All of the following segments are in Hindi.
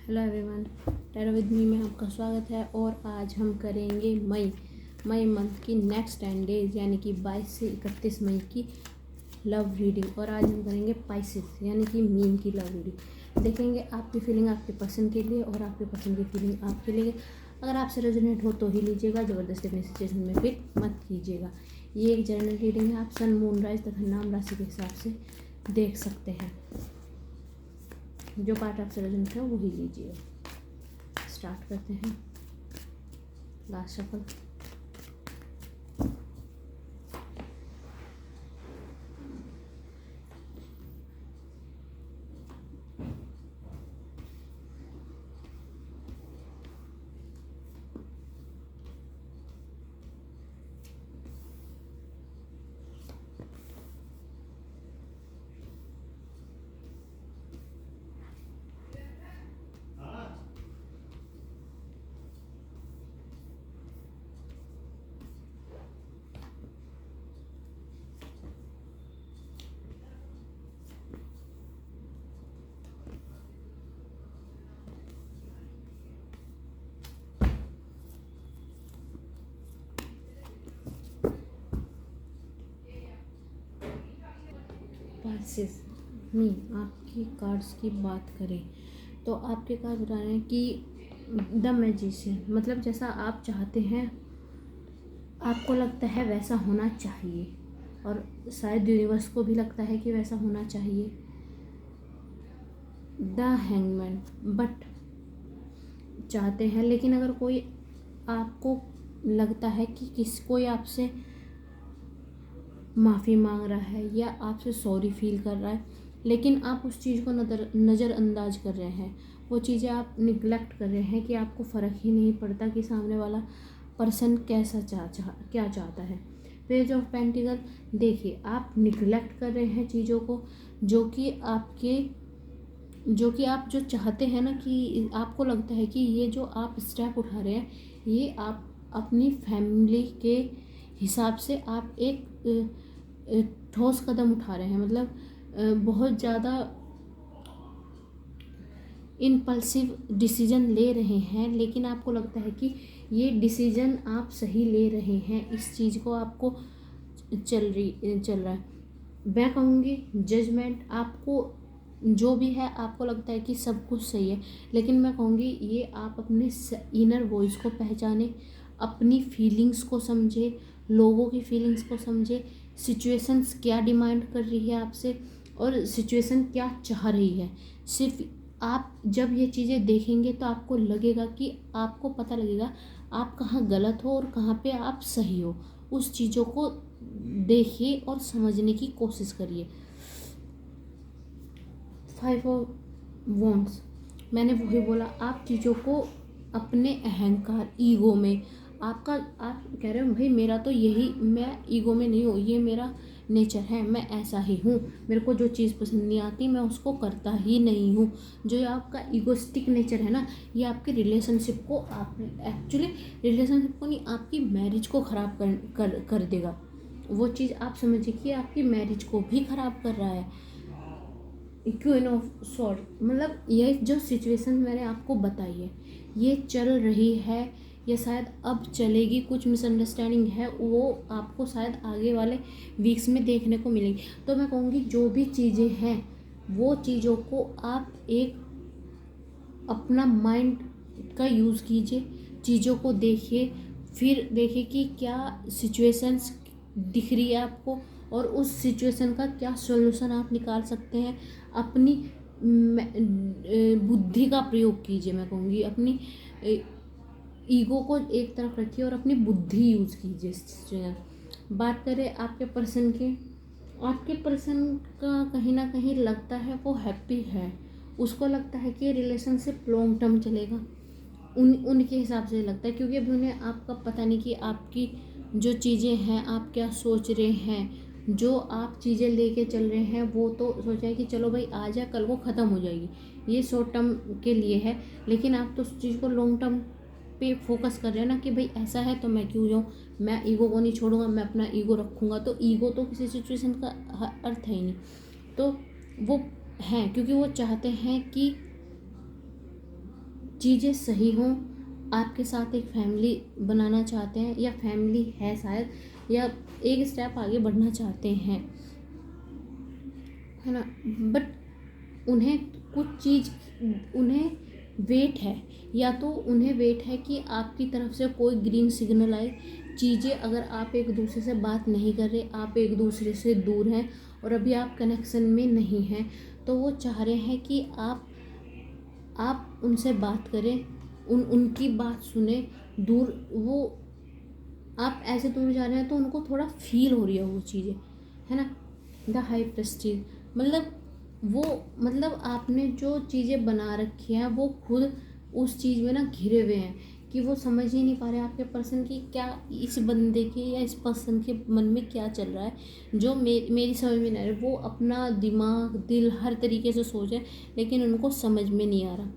Hello everyone, tarot with me में आपका स्वागत है। और आज हम करेंगे मई मंथ की नेक्स्ट 10 डेज यानी कि 22 से 31 मई की लव रीडिंग। और आज हम करेंगे पाइसेस यानी कि मीन की लव रीडिंग। देखेंगे आपकी फीलिंग आपके पसंद के लिए और आपके पसंद की फीलिंग आपके लिए। अगर आपसे रेजोनेट हो तो ही लीजिएगा, ज़बरदस्ती अपनी सिचुएशन में फिट मत कीजिएगा। ये एक जनरल रीडिंग है, आप सन, मून, राइज तथा नाम राशि के हिसाब से देख सकते हैं। जो पार्ट आपसे रेजोनेट है वही लीजिए। स्टार्ट करते हैं। Last shuffle. पाइसेस में आपकी कार्ड्स की बात करें तो आपके कार्ड बता रहे हैं कि द मैजिशियन, मतलब जैसा आप चाहते हैं आपको लगता है वैसा होना चाहिए, और शायद यूनिवर्स को भी लगता है कि वैसा होना चाहिए। द हैंगमैन, बट चाहते हैं, लेकिन अगर कोई आपको लगता है कि कोई आपसे माफ़ी मांग रहा है या आपसे सॉरी फील कर रहा है, लेकिन आप उस चीज़ को नज़रअंदाज कर रहे हैं, वो चीज़ें आप निगलेक्ट कर रहे हैं कि आपको फ़र्क ही नहीं पड़ता कि सामने वाला पर्सन कैसा क्या चाहता है। पेज ऑफ पेंटिकल, देखिए आप निगलेक्ट कर रहे हैं चीज़ों को जो कि आप जो चाहते हैं ना, कि आपको लगता है कि ये जो आप स्टेप उठा रहे हैं ये आप अपनी फैमिली के हिसाब से आप एक ठोस कदम उठा रहे हैं, मतलब बहुत ज़्यादा इम्पल्सिव डिसीजन ले रहे हैं, लेकिन आपको लगता है कि ये डिसीजन आप सही ले रहे हैं। इस चीज़ को आपको चल रहा है। मैं कहूँगी जजमेंट, आपको जो भी है आपको लगता है कि सब कुछ सही है, लेकिन मैं कहूँगी ये आप अपने इनर वॉइस को पहचाने, अपनी फीलिंग्स को समझे, लोगों की फीलिंग्स को समझे, सिचुएशंस क्या डिमांड कर रही है आपसे और सिचुएशन क्या चाह रही है। सिर्फ आप जब ये चीज़ें देखेंगे तो आपको लगेगा कि आपको पता लगेगा आप कहाँ गलत हो और कहाँ पे आप सही हो। उस चीज़ों को देखिए और समझने की कोशिश करिए। 5 ऑफ वॉन्ड्स, मैंने वही बोला, आप चीज़ों को अपने अहंकार, ईगो में आप कह रहे हो भाई मेरा तो यही, मैं ईगो में नहीं हूँ, ये मेरा नेचर है, मैं ऐसा ही हूँ, मेरे को जो चीज़ पसंद नहीं आती मैं उसको करता ही नहीं हूँ। जो आपका ईगोस्टिक नेचर है ना, ये आपके रिलेशनशिप को, आप एक्चुअली रिलेशनशिप को नहीं, आपकी मैरिज को ख़राब कर देगा। वो चीज़ आप समझिए कि आपकी मैरिज को भी ख़राब कर रहा है। क्वीन ऑफ सॉर्ड, मतलब ये जो सिचुएशन मैंने आपको बताई है ये चल रही है, ये शायद अब चलेगी, कुछ मिसअंडरस्टैंडिंग है वो आपको शायद आगे वाले वीक्स में देखने को मिलेगी। तो मैं कहूँगी जो भी चीज़ें हैं वो चीज़ों को आप एक अपना माइंड का यूज़ कीजिए, चीज़ों को देखिए, फिर देखिए कि क्या सिचुएशंस दिख रही है आपको और उस सिचुएशन का क्या सॉल्यूशन आप निकाल सकते हैं। अपनी बुद्धि का प्रयोग कीजिए, मैं कहूँगी अपनी ईगो को एक तरफ रखिए और अपनी बुद्धि यूज़ कीजिए। बात करें आपके पर्सन की, आपके पर्सन का कहीं ना कहीं लगता है वो हैप्पी है, उसको लगता है कि रिलेशनशिप लॉन्ग टर्म चलेगा, उनके हिसाब से लगता है, क्योंकि अभी उन्हें आपका पता नहीं कि आपकी जो चीज़ें हैं आप क्या सोच रहे हैं। जो आप चीज़ें लेके चल रहे हैं वो तो सोचा है कि चलो भाई आ जाए, कल को ख़त्म हो जाएगी, ये शॉर्ट टर्म के लिए है, लेकिन आप तो उस चीज़ को लॉन्ग टर्म पे फोकस कर रहे हैं ना, कि भाई ऐसा है तो मैं क्यों जाऊँ, मैं ईगो को नहीं छोड़ूंगा, मैं अपना ईगो रखूँगा। तो ईगो तो किसी सिचुएशन का अर्थ है ही नहीं। तो वो हैं क्योंकि वो चाहते हैं कि चीज़ें सही हों, आपके साथ एक फैमिली बनाना चाहते हैं या फैमिली है शायद, या एक स्टेप आगे बढ़ना चाहते हैं, है ना। बट उन्हें कुछ चीज़, उन्हें वेट है, या तो उन्हें वेट है कि आपकी तरफ से कोई ग्रीन सिग्नल आए। चीज़ें अगर आप एक दूसरे से बात नहीं कर रहे, आप एक दूसरे से दूर हैं और अभी आप कनेक्शन में नहीं हैं, तो वो चाह रहे हैं कि आप उनसे बात करें, उनकी बात सुने। दूर वो, आप ऐसे दूर जा रहे हैं तो उनको थोड़ा फील हो रही है वो चीज़ें, है ना। द हाई प्रेस्टीज, मतलब वो, मतलब आपने जो चीज़ें बना रखी हैं वो खुद उस चीज़ में ना घिरे हुए हैं कि वो समझ ही नहीं पा रहे आपके पर्सन की क्या, इस बंदे के या इस पर्सन के मन में क्या चल रहा है, जो मेरी समझ में नहीं आ रहा। वो अपना दिमाग दिल हर तरीके से सोचे, लेकिन उनको समझ में नहीं आ रहा।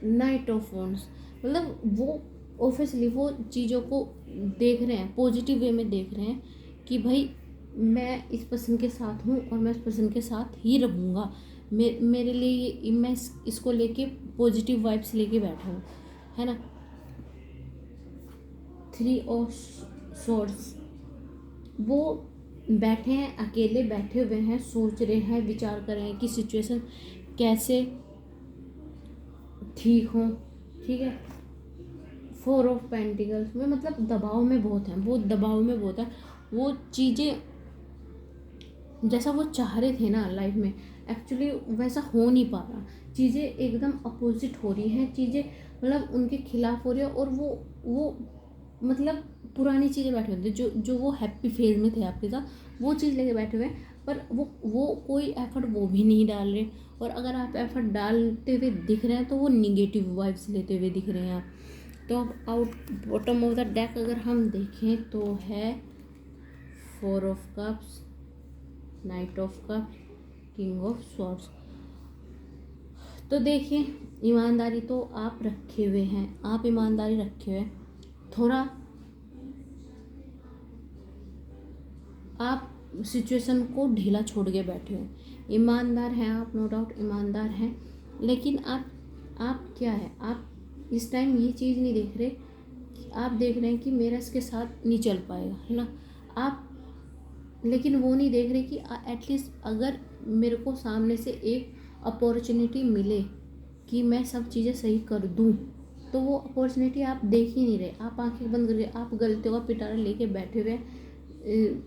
नाइट ऑफ वॉन्ड्स, मतलब वो ऑब्वियसली वो चीज़ों को देख रहे हैं, पॉजिटिव वे में देख रहे हैं कि भाई मैं इस पर्सन के साथ हूँ और मैं इस पर्सन के साथ ही रहूँगा। मेरे लिए मैं इसको लेके पॉजिटिव वाइब्स लेके बैठा हूँ, है ना। 3 ऑफ सॉर्ड्स, वो बैठे हैं, अकेले बैठे हुए हैं, सोच रहे हैं, विचार कर रहे हैं कि सिचुएशन कैसे ठीक हो, ठीक है। 4 ऑफ पेंटिकल्स में मतलब दबाव में बहुत है, वो दबाव में बहुत है। वो चीज़ें जैसा वो चाह रहे थे ना लाइफ में, एक्चुअली वैसा हो नहीं पा रहा। चीज़ें एकदम अपोजिट हो रही हैं, चीज़ें मतलब उनके खिलाफ हो रही है। और वो मतलब पुरानी चीज़ें बैठे होते जो जो वो हैप्पी फेज में थे आपके साथ, वो चीज़ लेके बैठे हुए हैं। पर वो कोई एफर्ट वो भी नहीं डाल रहे। और अगर आप एफर्ट डालते हुए दिख रहे हैं तो वो निगेटिव वाइब्स लेते हुए दिख रहे हैं आप। तो अब out bottom of the deck अगर हम देखें तो है 4 of cups, night of cups, king of swords. तो देखिए, ईमानदारी तो आप रखे हुए हैं, आप ईमानदारी रखे हुए हैं। थोड़ा आप सिचुएशन को ढीला छोड़ के बैठे हो। ईमानदार हैं आप, नो डाउट ईमानदार हैं, लेकिन आप क्या है, आप इस टाइम ये चीज़ नहीं देख रहे कि आप देख रहे हैं कि मेरा इसके साथ नहीं चल पाएगा, है ना। आप लेकिन वो नहीं देख रहे कि एटलीस्ट अगर मेरे को सामने से एक अपॉर्चुनिटी मिले कि मैं सब चीज़ें सही कर दूं, तो वो अपॉर्चुनिटी आप देख ही नहीं रहे। आप आंखें बंद करके आप गलतियों का पिटारा लेके बैठे हुए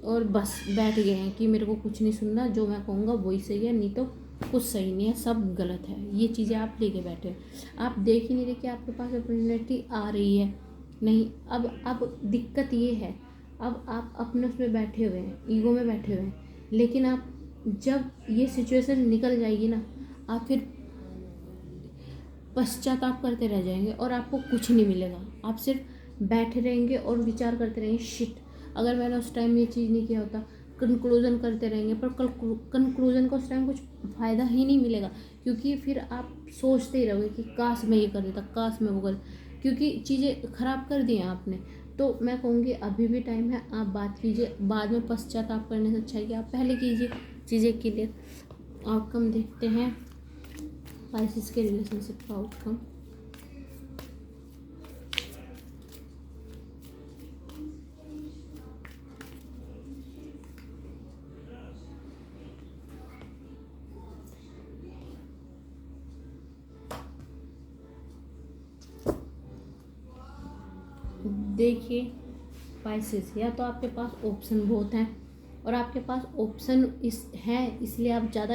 और बस बैठ गए हैं कि मेरे को कुछ नहीं सुनना, जो मैं कहूँगा वही सही है, नहीं तो कुछ सही नहीं है, सब गलत है। ये चीज़ें आप लेके बैठे हैं। आप देख ही नहीं रहे कि आपके पास अपॉर्चुनिटी आ रही है। नहीं, अब दिक्कत ये है, अब आप अपने उसमें बैठे हुए हैं, ईगो में बैठे हुए हैं। लेकिन आप जब ये सिचुएशन निकल जाएगी ना, आप फिर पश्चाताप करते रह जाएंगे और आपको कुछ नहीं मिलेगा। आप सिर्फ बैठे रहेंगे और विचार करते रहेंगे, शिट अगर मैंने उस टाइम ये चीज़ नहीं किया होता। कंक्लूजन करते रहेंगे, पर कंक्लूजन का उस टाइम कुछ फ़ायदा ही नहीं मिलेगा, क्योंकि फिर आप सोचते ही रहोगे कि काश मैं ये कर देता, काश मैं वो कर, क्योंकि चीज़ें ख़राब कर दी हैं आपने। तो मैं कहूँगी अभी भी टाइम है, आप बात कीजिए। बाद में पश्चाताप करने से अच्छा है कि आप पहले कीजिए चीज़ें क्लियर। आउटकम देखते हैं, स्पाइसेस के रिलेशनशिप का आउटकम। देखिए स्पाइसेस, या तो आपके पास ऑप्शन बहुत हैं और आपके पास ऑप्शन हैं, इसलिए आप ज़्यादा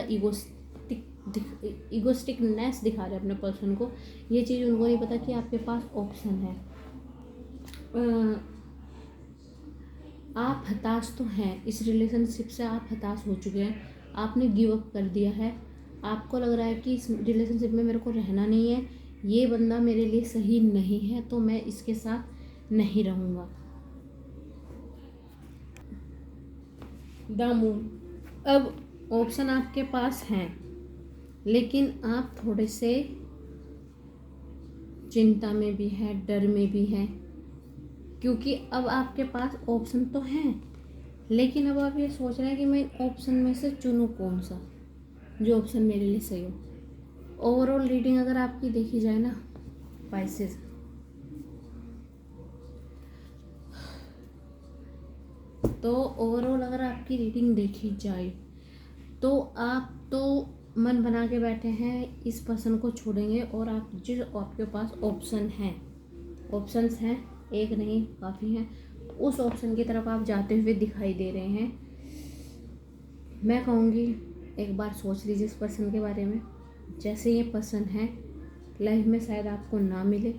ईगोस्टिकनेस दिखा रहे हैं अपने पर्सन को। ये चीज़ उनको नहीं पता कि आपके पास ऑप्शन है। आप हताश तो हैं, इस रिलेशनशिप से आप हताश हो चुके हैं, आपने गिव अप कर दिया है। आपको लग रहा है कि इस रिलेशनशिप में मेरे को रहना नहीं है, ये बंदा मेरे लिए सही नहीं है, तो मैं इसके साथ नहीं रहूँगा। द मून, अब ऑप्शन आपके पास हैं, लेकिन आप थोड़े से चिंता में भी हैं, डर में भी हैं, क्योंकि अब आपके पास ऑप्शन तो हैं, लेकिन अब आप ये सोच रहे हैं कि मैं ऑप्शन में से चुनूँ कौन सा, जो ऑप्शन मेरे लिए सही हो। ओवरऑल रीडिंग अगर आपकी देखी जाए ना पाइसेस, तो ओवरऑल अगर आपकी रीडिंग देखी जाए तो आप तो मन बना के बैठे हैं इस पर्सन को छोड़ेंगे, और आप जिस आपके पास ऑप्शंस हैं, एक नहीं काफ़ी हैं, तो उस ऑप्शन की तरफ आप जाते हुए दिखाई दे रहे हैं। मैं कहूँगी एक बार सोच लीजिए इस पर्सन के बारे में। जैसे ये पर्सन है लाइफ में शायद आपको ना मिले,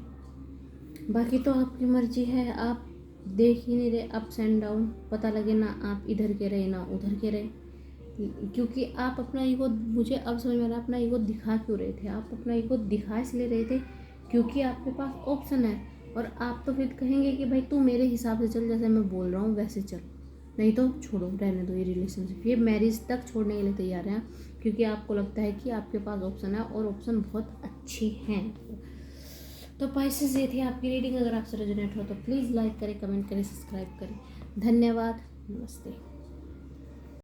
बाकी तो आपकी मर्जी है। आप देख ही नहीं रहे अप्स एंड डाउन, पता लगे ना आप इधर के रहे ना उधर के रहे, क्योंकि आप अपना ईगो, मुझे अब समझ में आ रहा, अपना ईगो दिखा क्यों रहे थे। आप अपना ईगो दिखा इसलिए रहे थे क्योंकि आपके पास ऑप्शन है, और आप तो फिर कहेंगे कि भाई तू मेरे हिसाब से चल, जैसे मैं बोल रहा हूँ वैसे चल, नहीं तो छोड़ो, रहने दो ये रिलेशनशिप। ये मैरिज तक छोड़ने के लिए तैयार हैं, क्योंकि आपको लगता है कि आपके पास ऑप्शन है और ऑप्शन बहुत अच्छे हैं। तो पाइसेस ये थी आपकी रीडिंग। अगर आपसे रेजोनेट हो तो प्लीज़ लाइक करें, कमेंट करें, सब्सक्राइब करें। धन्यवाद, नमस्ते।